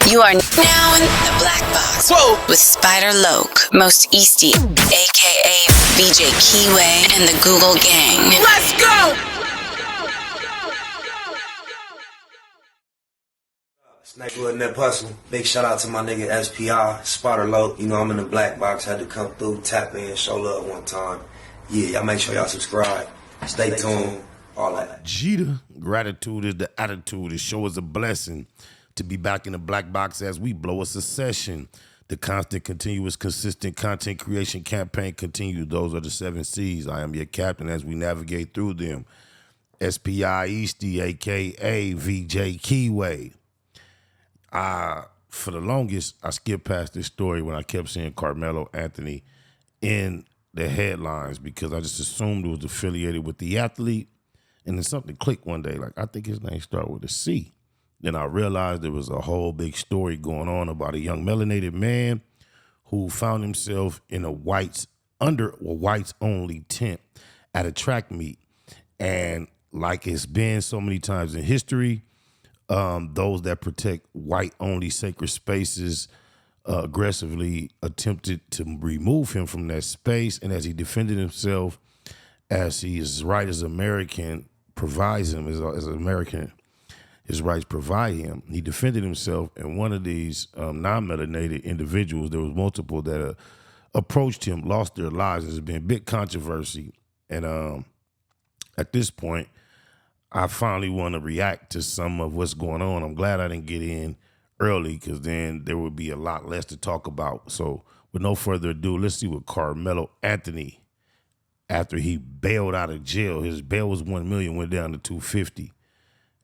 You are now in the Black Box. Whoa. With Spider Loke, Most Easty, a.k.a. VJ Keyway, and the Google Gang. Let's go! Snakewood Nip Hustle. Big shout out to my nigga SPI, Spider Loke. You know, I'm in the Black Box. Had to come through, tap in, show love one time. Yeah, y'all make sure y'all subscribe. Stay tuned. All that. Jeter, gratitude is the attitude. The show is a blessing to be back in the Black Box as we blow a succession. The constant, continuous, consistent content creation campaign continues. Those are the 7 C's. I am your captain as we navigate through them. SPI Easty, a.k.a. VJ Keyway. For the longest, I skipped past this story when I kept seeing Carmelo Anthony in the headlines because I just assumed it was affiliated with the athlete. And then something clicked one day, like, I think his name started with a C. Then I realized there was a whole big story going on about a young melanated man who found himself in a whites-only tent at a track meet. And like it's been so many times in history, those that protect white-only sacred spaces aggressively attempted to remove him from that space. And as he defended himself, as his right as American provides him, as American, his rights provide him, he defended himself. And one of these non-melanated individuals, there was multiple that approached him, lost their lives. There's been big controversy. And at this point, I finally want to react to some of what's going on. I'm glad I didn't get in early because then there would be a lot less to talk about. So with no further ado, let's see what Carmelo Anthony, after he bailed out of jail, his bail was $1 million, went down to $250.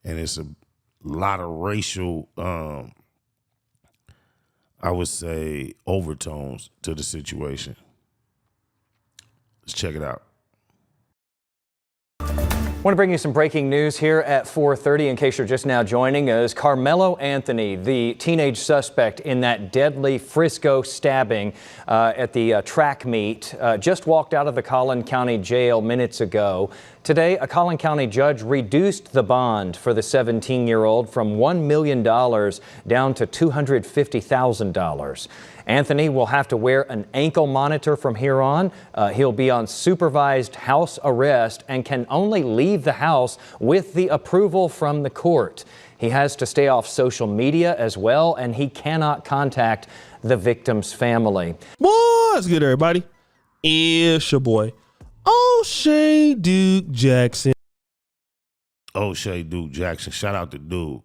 And it's a lot of racial, I would say, overtones to the situation. Let's check it out. I want to bring you some breaking news here at 4:30 in case you're just now joining us. Carmelo Anthony, the teenage suspect in that deadly Frisco stabbing at the track meet, just walked out of the Collin County Jail minutes ago. Today, a Collin County judge reduced the bond for the 17-year-old from $1 million down to $250,000. Anthony will have to wear an ankle monitor from here on. He'll be on supervised house arrest and can only leave the house with the approval from the court. He has to stay off social media as well, and he cannot contact the victim's family. What's good, everybody? It's your boy, OShea Duke Jackson. OShea Duke Jackson. Shout out to Duke.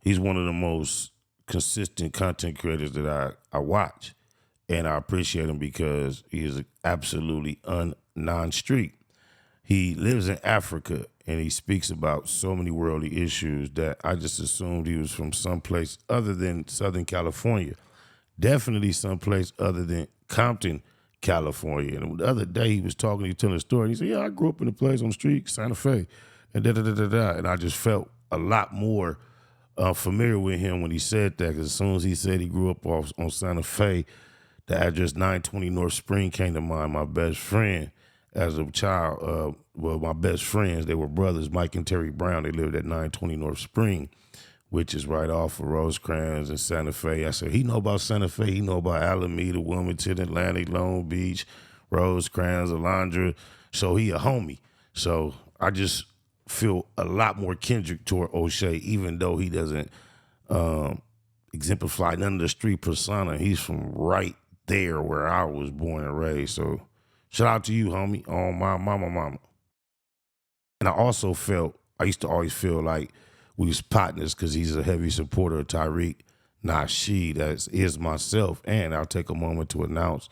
He's one of the most consistent content creators that I watch, and I appreciate him because he is absolutely non-street. He lives in Africa and he speaks about so many worldly issues that I just assumed he was from someplace other than Southern California, definitely someplace other than Compton, California. And the other day he was telling a story, and he said, yeah, I grew up in a place on the street, Santa Fe, and da-da-da-da-da. And I just felt a lot more familiar with him when he said that, because as soon as he said he grew up on Santa Fe, the address 920 North Spring came to mind. My best friend as a child, my best friends, they were brothers, Mike and Terry Brown. They lived at 920 North Spring, which is right off of Rosecrans and Santa Fe. I said, he know about Santa Fe, he know about Alameda, Wilmington, Atlantic, Long Beach, Rosecrans, Alondra. So he a homie. So I just feel a lot more kindred toward OShea, even though he doesn't exemplify none of the street persona. He's from right there where I was born and raised. So shout out to you, homie, on my mama. And I used to always feel like we was partners because he's a heavy supporter of Tyreek Nasheed, as is myself. And I'll take a moment to announce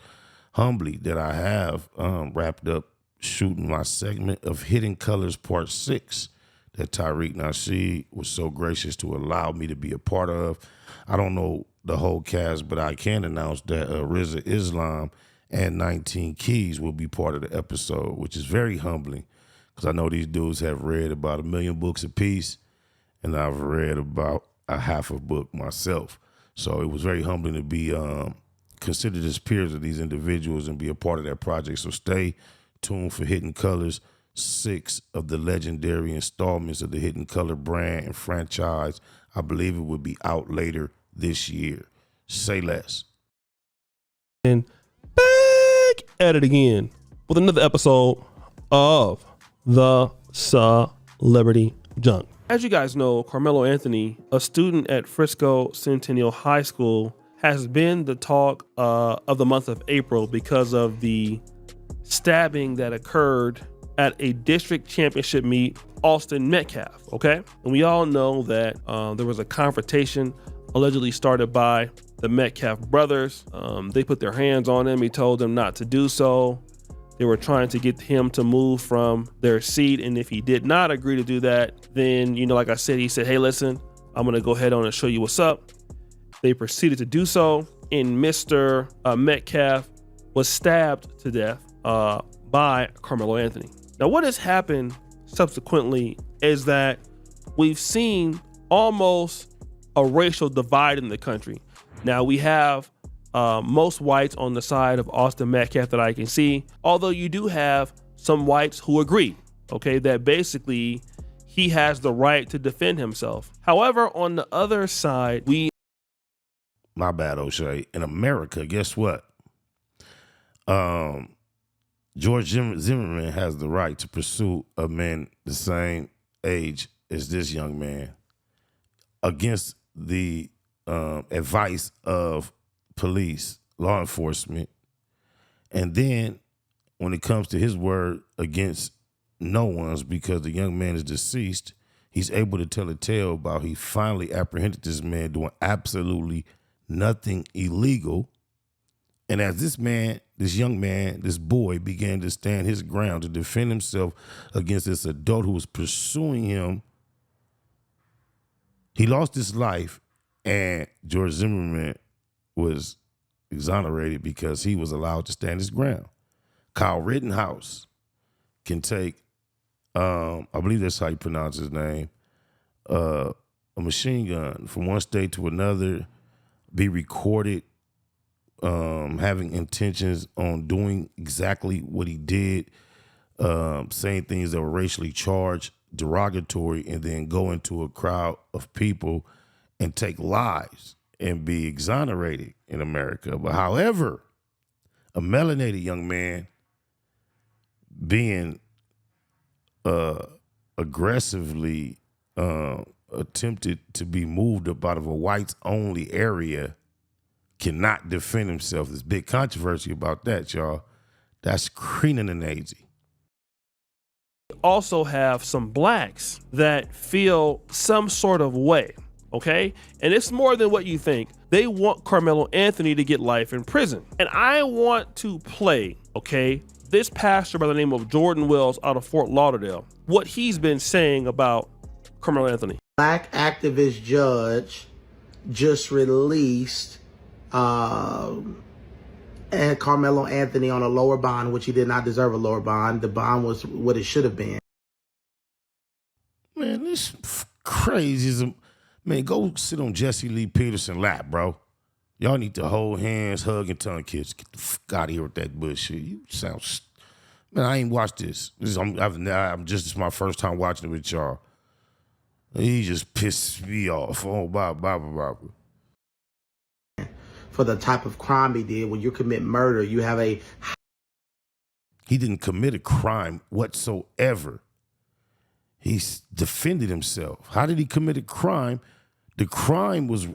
humbly that I have wrapped up shooting my segment of Hidden Colors Part 6 that Tyreek Nasheed was so gracious to allow me to be a part of. I don't know the whole cast, but I can announce that Rizza Islam and 19 Keys will be part of the episode, which is very humbling because I know these dudes have read about 1 million books apiece, and I've read about a half a book myself. So it was very humbling to be considered as peers of these individuals and be a part of that project. So stay tuned for Hidden Colors, 6 of the legendary installments of the Hidden Color brand and franchise. I believe it will be out later this year. Say less. And back at it again with another episode of the Celebrity Junk. As you guys know, Carmelo Anthony, a student at Frisco Centennial High School, has been the talk of the month of April because of the stabbing that occurred at a district championship meet, Austin Metcalf, okay? And we all know that there was a confrontation allegedly started by the Metcalf brothers. They put their hands on him. He told them not to do so. They were trying to get him to move from their seat. And if he did not agree to do that, then, like I said, he said, hey, listen, I'm going to go ahead on and show you what's up. They proceeded to do so. And Mr. Metcalf was stabbed to death by Carmelo Anthony. Now, what has happened subsequently is that we've seen almost a racial divide in the country. Now, we have most whites on the side of Austin Metcalf that I can see, although you do have some whites who agree, okay, that basically he has the right to defend himself. However, on the other side, My bad, OShea. In America, guess what? George Zimmerman has the right to pursue a man the same age as this young man against the advice of police, law enforcement. And then when it comes to his word against no one's, because the young man is deceased, he's able to tell a tale about he finally apprehended this man doing absolutely nothing illegal. And as this young man, this boy began to stand his ground to defend himself against this adult who was pursuing him, he lost his life, and George Zimmerman was exonerated because he was allowed to stand his ground. Kyle Rittenhouse can take, I believe that's how you pronounce his name, a machine gun from one state to another, be recorded, having intentions on doing exactly what he did, saying things that were racially charged, derogatory, and then go into a crowd of people and take lives and be exonerated in America. But however, a melanated young man being aggressively attempted to be moved up out of a whites only area cannot defend himself. There's big controversy about that, y'all. That's Creenan and AZ. also have some blacks that feel some sort of way, okay? And it's more than what you think. They want Carmelo Anthony to get life in prison. And I want to play, okay, this pastor by the name of Jordan Wells out of Fort Lauderdale, what he's been saying about Carmelo Anthony. Black activist judge just released and Carmelo Anthony on a lower bond, which he did not deserve a lower bond. The bond was what it should have been. Man, this crazy. Man, go sit on Jesse Lee Peterson's lap, bro. Y'all need to hold hands, hug, and tongue kiss. Get the fuck out of here with that bullshit. You sound... Man, I ain't watched this. This is my first time watching it with y'all. He just pissed me off. Oh, blah. For the type of crime he did, when you commit murder, you have a... He didn't commit a crime whatsoever. He defended himself. How did he commit a crime? The crime was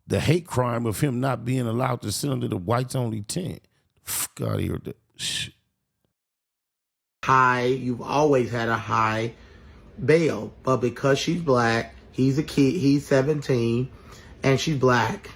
the hate crime of him not being allowed to sit under the whites only tent. Fuck out of here with that shit. High, you've always had a high bail, but because she's black, he's a kid, he's 17, and she's black,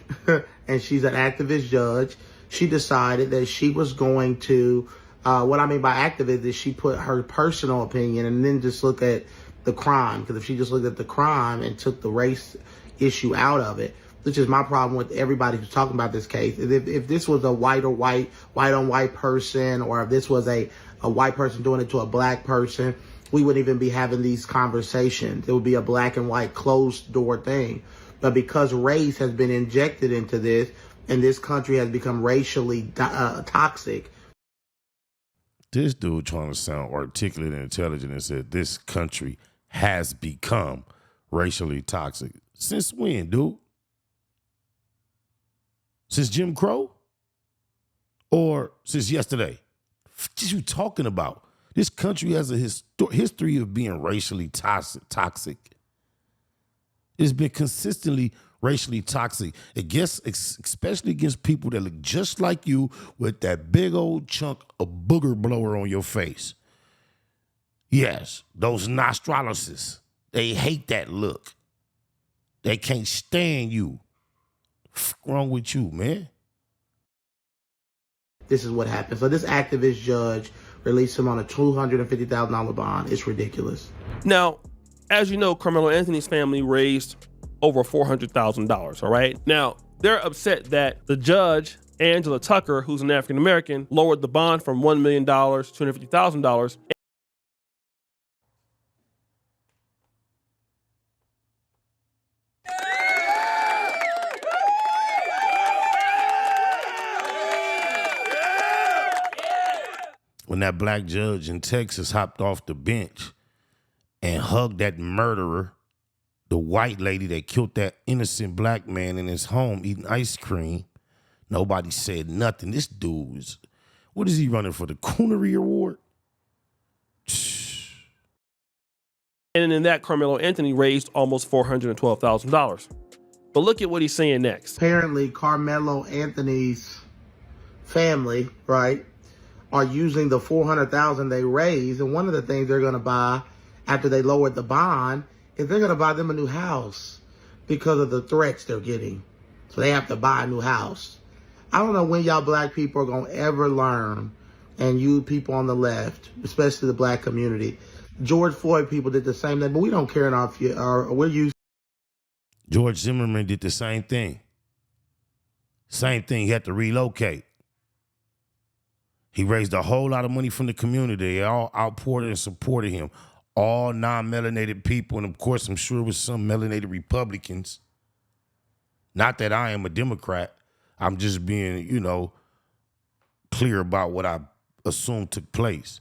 and she's an activist judge, she decided that she was going to, what I mean by activist is she put her personal opinion and then just look at the crime, because if she just looked at the crime and took the race issue out of it, which is my problem with everybody who's talking about this case, is if this was a white on white person, or if this was a white person doing it to a black person, we wouldn't even be having these conversations. It would be a black and white closed door thing. But because race has been injected into this, and this country has become racially toxic. This dude trying to sound articulate and intelligent and said this country has become racially toxic. Since when, dude? Since Jim Crow? Or since yesterday? What are you talking about? This country has a history of being racially toxic. It's been consistently racially toxic. Especially against people that look just like you with that big old chunk of booger blower on your face. Yes, those nostroluses. They hate that look. They can't stand you. What's wrong with you, man? This is what happened. So this activist judge released him on a $250,000 bond. It's ridiculous. Now, as you know, Carmelo Anthony's family raised over $400,000, all right? Now, they're upset that the judge, Angela Tucker, who's an African-American, lowered the bond from $1 million to $250,000. When that black judge in Texas hopped off the bench and hugged that murderer, the white lady that killed that innocent black man in his home eating ice cream, nobody said nothing. This dude what is he running for, the Coonery Award? And in that, Carmelo Anthony raised almost $412,000. But look at what he's saying next. Apparently, Carmelo Anthony's family, right, are using the $400,000 they raised, and one of the things they're going to buy after they lowered the bond is they're going to buy them a new house because of the threats they're getting. So they have to buy a new house. I don't know when y'all black people are going to ever learn, and you people on the left, especially the black community. George Floyd people did the same thing, but we don't care enough. We're used. George Zimmerman did the same thing. Same thing. He had to relocate. He raised a whole lot of money from the community. They all outpoured and supported him. All non-melanated people, and of course, I'm sure it was some melanated Republicans. Not that I am a Democrat. I'm just being, clear about what I assume took place.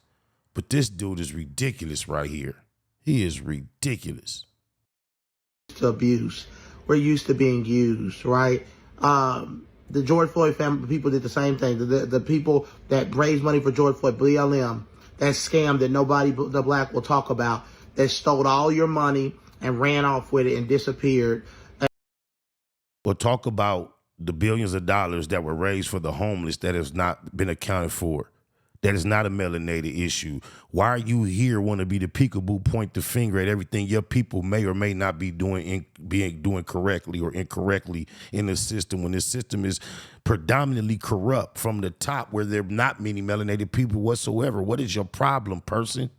But this dude is ridiculous right here. He is ridiculous. Abuse. We're used to being used, right? The George Floyd family people did the same thing. The people that raised money for George Floyd, BLM, that scam that nobody but the black will talk about, that stole all your money and ran off with it and disappeared. Or talk about the billions of dollars that were raised for the homeless that has not been accounted for. That is not a melanated issue. Why are you here want to be the peekaboo, point the finger at everything your people may or may not be doing correctly or incorrectly in the system when the system is predominantly corrupt from the top where there are not many melanated people whatsoever? What is your problem, person?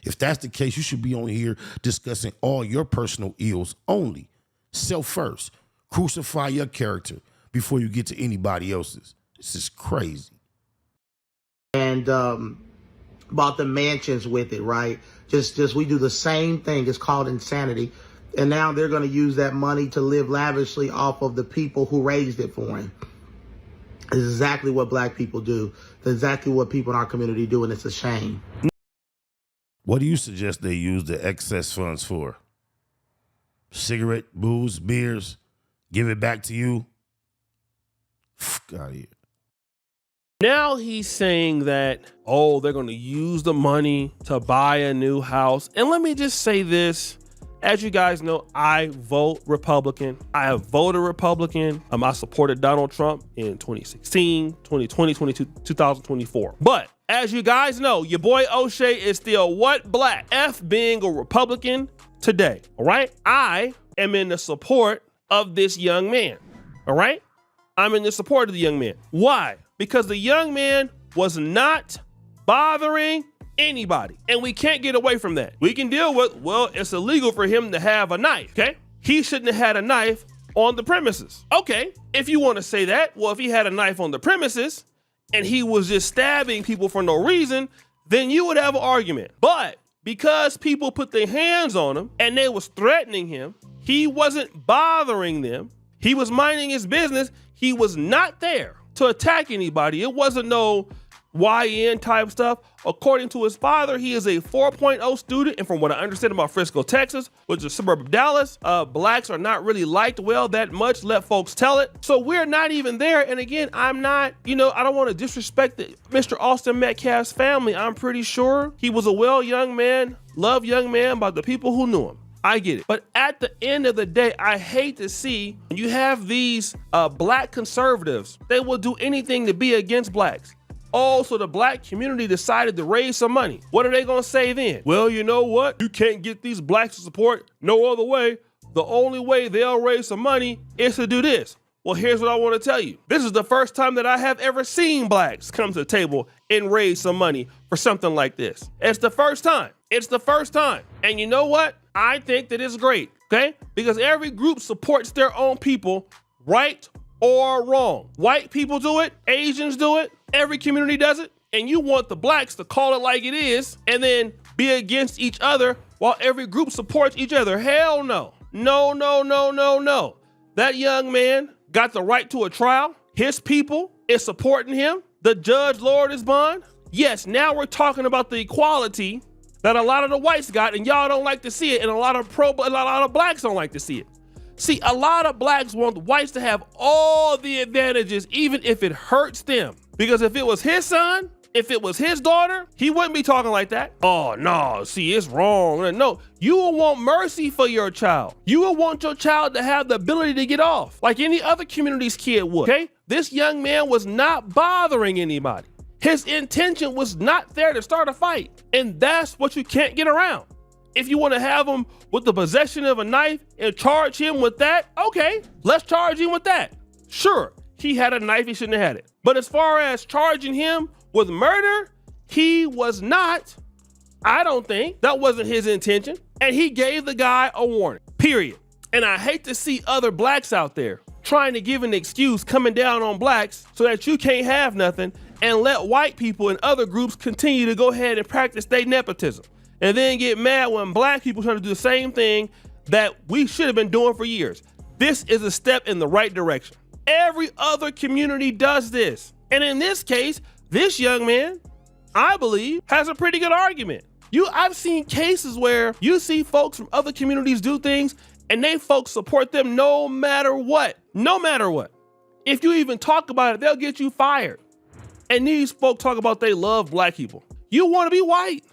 If that's the case, you should be on here discussing all your personal ills only. Self first. Crucify your character before you get to anybody else's. This is crazy. And bought the mansions with it, right? Just we do the same thing. It's called insanity. And now they're going to use that money to live lavishly off of the people who raised it for him. It's exactly what black people do. It's exactly what people in our community do, and it's a shame. What do you suggest they use the excess funds for? Cigarette, booze, beers, give it back to you? Fuck out of here. Now he's saying that, they're going to use the money to buy a new house. And let me just say this. As you guys know, I vote Republican. I have voted Republican. I supported Donald Trump in 2016, 2020, 2024. But as you guys know, your boy OShea is still what? Black. F being a Republican today. All right. I am in the support of this young man. All right. I'm in the support of the young man. Why? Because the young man was not bothering anybody. And we can't get away from that. We can deal with, it's illegal for him to have a knife, okay? He shouldn't have had a knife on the premises. Okay, if you want to say that, if he had a knife on the premises and he was just stabbing people for no reason, then you would have an argument. But because people put their hands on him and they was threatening him, he wasn't bothering them. He was minding his business. He was not there to attack anybody. It wasn't no, YN type stuff. According to his father, he is a 4.0 student. And from what I understand about Frisco, Texas, which is a suburb of Dallas, blacks are not really liked well that much. Let folks tell it. So we're not even there. And again, I'm not, I don't want to disrespect Mr. Austin Metcalf's family. I'm pretty sure he was a loved young man by the people who knew him. I get it. But at the end of the day, I hate to see you have these black conservatives. They will do anything to be against blacks. Oh, so the black community decided to raise some money. What are they going to say then? Well, you know what? You can't get these blacks to support no other way. The only way they'll raise some money is to do this. Well, here's what I want to tell you. This is the first time that I have ever seen blacks come to the table and raise some money for something like this. It's the first time. It's the first time. And you know what? I think that it's great, okay? Because every group supports their own people, right or wrong. White people do it, Asians do it, every community does it, and you want the blacks to call it like it is and then be against each other while every group supports each other. Hell no. No, no, no, no, no. That young man got the right to a trial. His people is supporting him. The judge lowered his bond. Yes, now we're talking about the equality that a lot of the whites got, and y'all don't like to see it, and a lot of blacks don't like to see it. See, a lot of blacks want the whites to have all the advantages, even if it hurts them. Because if it was his son, if it was his daughter, he wouldn't be talking like that. Oh, no, see, it's wrong. No, you will want mercy for your child. You will want your child to have the ability to get off, like any other community's kid would, okay? This young man was not bothering anybody. His intention was not there to start a fight. And that's what you can't get around. If you want to have him with the possession of a knife and charge him with that, okay, let's charge him with that. Sure, he had a knife, he shouldn't have had it. But as far as charging him with murder, he was not, I don't think, that wasn't his intention. And he gave the guy a warning, period. And I hate to see other blacks out there trying to give an excuse coming down on blacks so that you can't have nothing and let white people and other groups continue to go ahead and practice their nepotism. And then get mad when black people try to do the same thing that we should have been doing for years. This is a step in the right direction. Every other community does this. And in this case, this young man, I believe, has a pretty good argument. I've seen cases where you see folks from other communities do things and they folks support them no matter what. No matter what. If you even talk about it, they'll get you fired. And these folks talk about they love black people. You want to be white.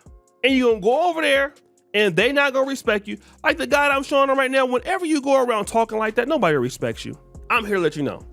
And you're going to go over there and they not going to respect you. Like the guy that I'm showing them right now, whenever you go around talking like that, nobody respects you. I'm here to let you know.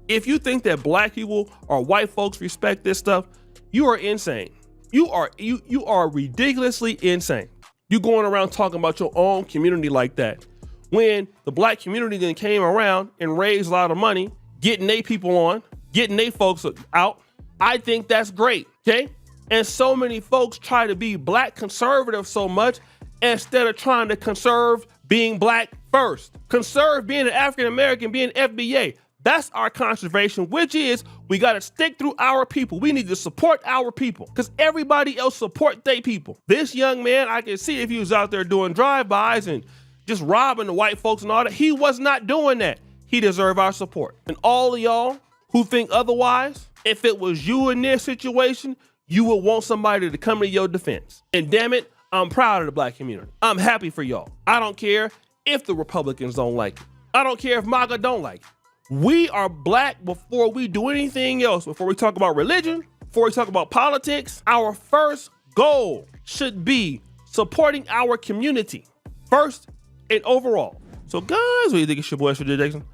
If you think that black people or white folks respect this stuff, you are insane. You are ridiculously insane. You going around talking about your own community like that. When the black community then came around and raised a lot of money, getting they people on, getting they folks out, I think that's great, okay? And so many folks try to be black conservative so much instead of trying to conserve being black first. Conserve being an African-American, being FBA. That's our conservation, which is we got to stick through our people. We need to support our people because everybody else support they people. This young man, I can see if he was out there doing drive-bys and just robbing the white folks and all that. He was not doing that. He deserved our support. And all of y'all who think otherwise, if it was you in this situation, you would want somebody to come to your defense. And damn it, I'm proud of the black community. I'm happy for y'all. I don't care if the Republicans don't like it. I don't care if MAGA don't like it. We are black before we do anything else. Before we talk about religion, before we talk about politics, our first goal should be supporting our community first and overall. So guys, what do you think? It's your boy, Shoutout Jackson.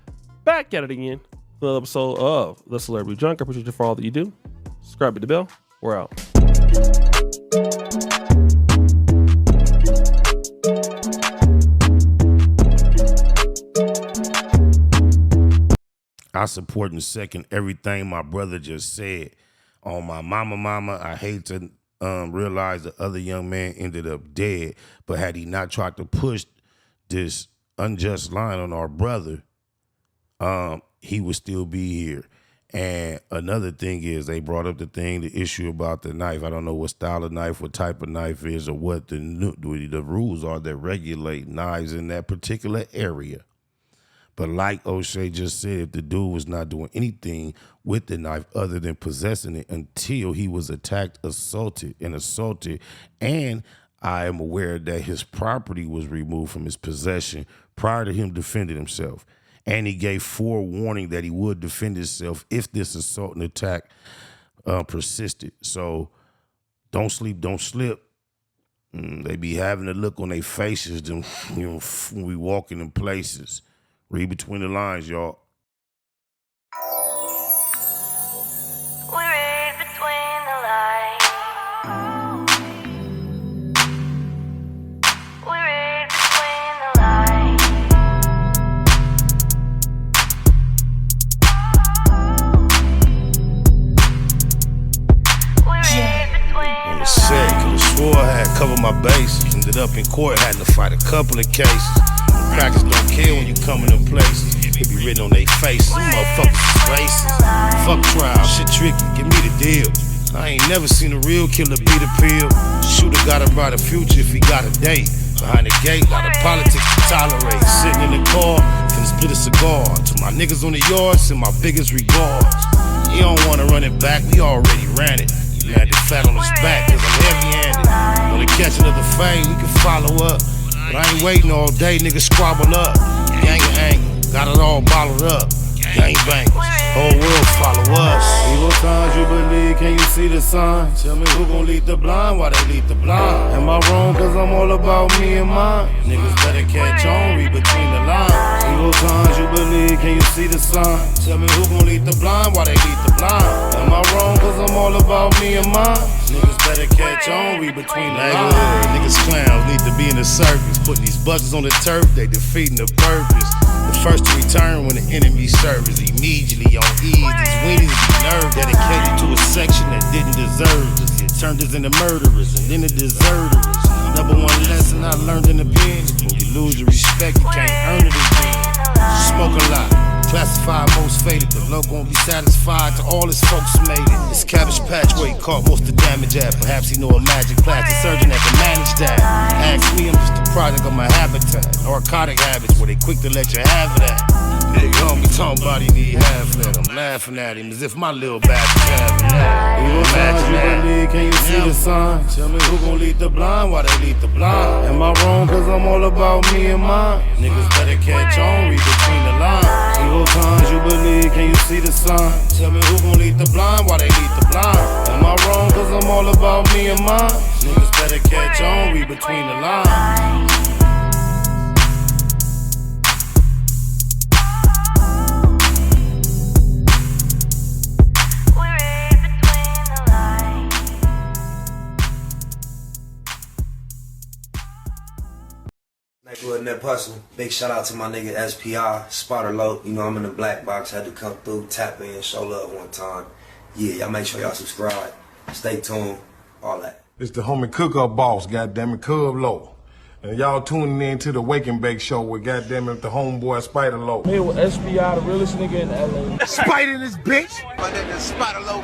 Back at it again. Another episode of The Celebrity Junk. I appreciate you for all that you do. Subscribe to the bell. We're out. I support and second everything my brother just said. On my mama, I hate to realize the other young man ended up dead, but had he not tried to push this unjust line on our brother, he would still be here. And another thing is they brought up the issue about the knife. I don't know what style of knife, what type of knife is, or what the rules are that regulate knives in that particular area. But like OShea just said, if the dude was not doing anything with the knife other than possessing it until he was attacked, assaulted, and I am aware that his property was removed from his possession prior to him defending himself. And he gave forewarning that he would defend himself if this assault and attack persisted. So don't sleep, don't slip. They be having a look on their faces, them, when we walking in places. Read between the lines, y'all. We read between the lines. We read between the lines. We read between On the the set, lines. could've swore I had covered my bases. Ended up in court, had to fight a couple of cases. Crackers don't care when you come in them places. It be written on their faces. Them motherfuckers is racist. Fuck trial, shit tricky, give me the deal. I ain't never seen a real killer beat a pill. Shooter got a brighter future if he got a date. Behind the gate, lot of politics to tolerate. Sitting in the car, finna split a cigar. To my niggas on the yard, send my biggest regards. You don't wanna run it back, we already ran it. You landed flat on his back, cause I'm heavy-handed. Wanna catch another fade, we can follow up. But I ain't waiting all day, niggas squabble up. Gang of anger, got it all bottled up. Gang bangers, whole world follow us. Evil signs you believe, can you see the sign? Tell me who gon' lead the blind, why they lead the blind? Am I wrong, cause I'm all about me and mine? Niggas better catch on, read between the lines. Evil signs you believe, can you see the sign? Tell me who gon' lead the blind, why they lead the blind? Am I wrong, cause I'm all about me and mine? Niggas better catch on, read between the lines. Niggas clowns need to be in the circus. Putting these buzzers on the turf, they defeating the purpose. The first to return when the enemy serves. Immediately on ease, these weenies be nerve dedicated to a section that didn't deserve us. It turned us into murderers and then the deserters. Number one lesson I learned in the pen: when you lose your respect, you can't earn it again. Smoke a lot, classified most faded. The low gon' be satisfied to all his folks who made it. This Cabbage Patch where he caught most of the damage at. Perhaps he know a magic plastic surgeon that can manage that. Ask me, I'm just a product of my habitat. Narcotic habits where they quick to let you have it at. Big homie talking about he need half that. I'm laughing at him as if my little bastard's having that. Evil signs you believe, can you see the sign? Tell me who gon' lead the blind, why they lead the blind? Am I wrong, cause I'm all about me and mine? Niggas better catch on, read between the lines. Evil signs you believe, can you see the sign? Tell me who gon' lead the blind, why they lead the blind? Am I wrong, cause I'm all about me and mine? Niggas better catch on, read between the lines. Nightwood Net Hustle. Big shout out to my nigga SPI, Spotter Low. You know I'm in the black box, had to come through, tap in, show love one time. Yeah, y'all make sure y'all subscribe. Stay tuned, all that. It's the homie cook-up boss, goddammit, Cub Low. And y'all tuning in to the Wake and Bake Show with goddammit the homeboy Spider Low. Here with SPI, the realest nigga in LA. Spider this bitch! My nigga Spider Low.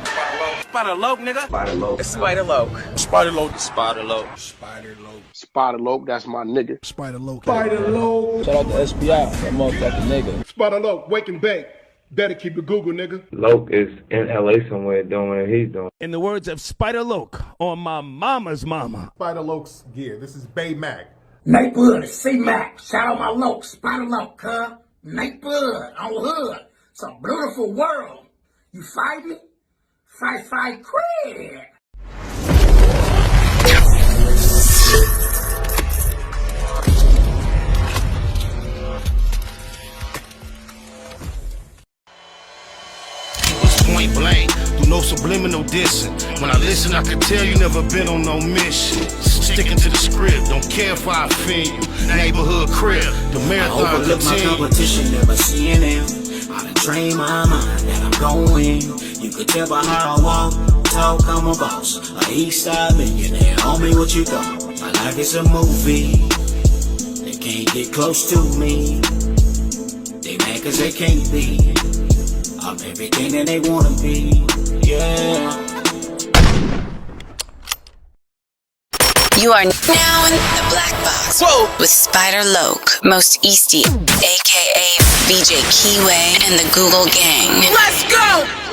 Spider Low, nigga. Spider Low. It's Spider Low. Spider Low. Spider Low. Spider Low. Spider Low, that's my nigga. Spider Low. Spider Low. Shout out to SPI, that motherfucking nigga. Spider Low, Wake and Bake. Better keep it Google, nigga. Loke is in LA somewhere doing what he's doing. In the words of Spider Loke on my mama's mama. Spider Loke's gear. This is Bay Mac. Nate Blood, C-Mac, shout out my Loke, Spider Loke, huh? Nate Blood, on hood. It's a beautiful world. You fight me? Fight, craig. Point blank, through no subliminal dissing. When I listen, I can tell you never been on no mission. Sticking to the script, don't care if I offend you. Neighborhood crib, the marathon I overlook my competition, never seeing them. I done trained my mind that I'm going. You could tell by how I walk, talk, I'm a boss. A east side millionaire, homie, what you thought? My life is a movie. They can't get close to me. They mad cause they can't be. I'm everything that they wanna be, yeah. You are now in the black box. Whoa. With Spider Loke, Most Easty, aka BJ Keyway, and the Google Gang. Let's go!